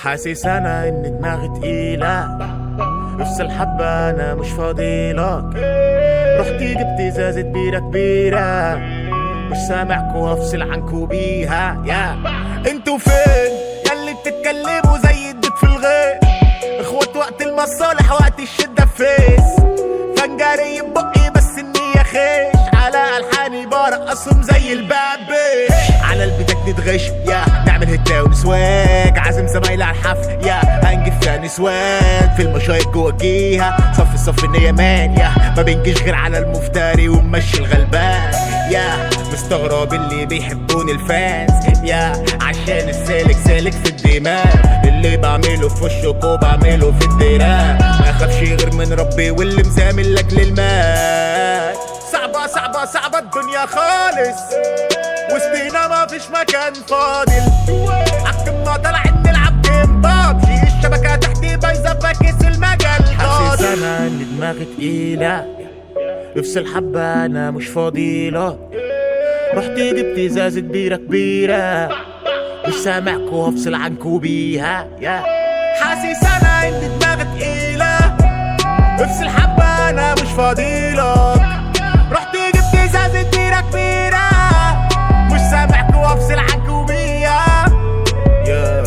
حاسس انا ان دماغي تقيلة، افصل حبة انا مش فاضيلك. رحت جبت ازازة بيرة كبيرة، مش سامعكوا هفصل عنكوا بيها. يا انتوا فين ياللي بتتكلموا زي الدود في الغيط؟ اخوات وقت المصالح وقت الشدة فيس. فنجاري ببقي بس النية خيش، على الحاني برقصهم زي البابي. على البيتك نتغش يا نعمل هتا ونسواق، عازم زمايلي على الحفل يا هنجيب فيها نسوان. في المشايط جوا جيها صف النية مان يا ما بنجيش غير على المفتري ومشي الغلبان. يا مستغرب اللي بيحبوني الفانز يا عشان السالك سالك في الدماغ. اللي بعمله في وشك وبعمله في الدراع، ما اخافش غير من ربي واللي مزامل لك للمال. صعبة الدنيا خالص، وسطينا ما فيش مكان فاضل. عالقمة طلعت نلعب جيم بابجي، الشبكة تحتي بايظة بكيس المجال. حاسس انا ان دماغي تقيلة، افصل حبة انا مش فاضيلك. رحت جبت ازازة بيرة كبيرة، مش سامعكوا هفصل عنكوا بيها. يا حاسس انا ان دماغي تقيلة، افصل حبة انا مش فاضيلك. رحت جبت ازازة بيرة كبيرة، مش سامعكوا هفصل عنكوا بيها. يا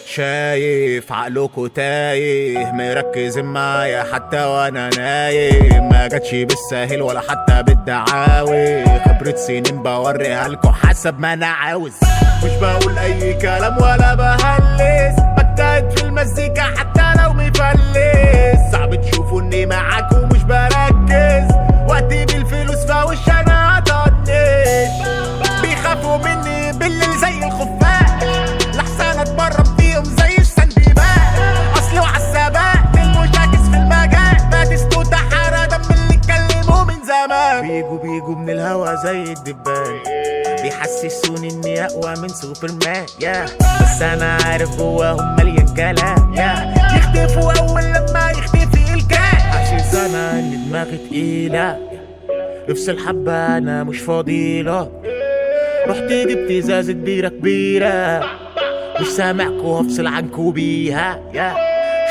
شايف عقلكوا تايه، مركز معايا حتى وانا نايم. ما جاتش بالساهل ولا حتى بالدعاوي، خبرة سنين بوريها لكوا حسب ما انا عاوز. مش بقول اي كلام ولا بهلس، بجتهد في المزيكا حتى لو مفلس. صعب تشوفوا اني معاكوا مش بركز، وقتي بالفلوس فوش انا هطنش. بيخافوا مني بالليل زي الخفاش، لحسن اتبرم فيهم زي السندباء. اصلي وعالثبات المشاكس في المجال، باتستو تحرى دم اللي اتكلموا من زمان. بيجوا من الهوا زي الدبان، بيحسسوني اني اقوى من سوبرمان. يا بس انا عارف جواهم مليان كلام، يا يختفوا اول لما يختفي الكلام. حاسس انا ان دماغي تقيلة، افصل حبة انا مش فاضيلك. رحت جبت ازازة بيرة كبيرة، مش سامعكوا هفصل عنكوا بيها. يا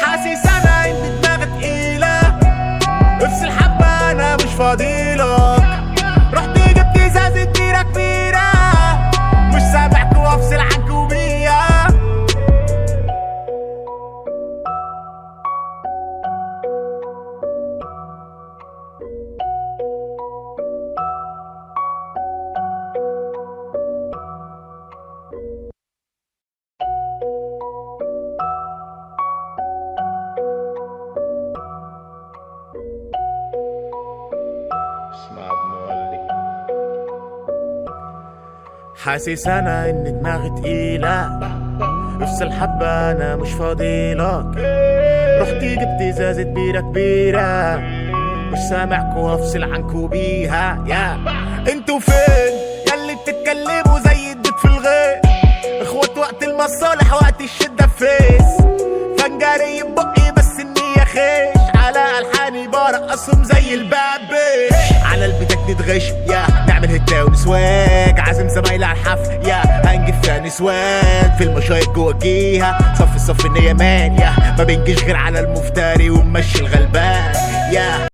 حاسس انا ان دماغي تقيلة، افصل حبة انا مش فاضيلك. رحت جبت ازازة بيرة كبيرة، مش سامعكوا هفصل عنكوا بيها. حاسس انا ان دماغي تقيلة، افصل حبة انا مش فاضيلك. رحت جبت ازازة بيرة كبيرة، مش سامعكوا هفصل عنكوا بيها. يا انتوا فين ياللي بتتكلموا زي الدود في الغيط؟ اخوات وقت المصالح وقت الشدة فيس. فنجاري ببقي بس النية خيش، على الحاني برقصهم زي البابي. على البيتك نتغش يا نعمل هتا ونسواق، عازم زمايلي على الحفل يا هنجيب فيها نسوان. في المشايط جوا جيها صف النية مان يا ما بنجيش غير على المفتري ومشي الغلبان. يا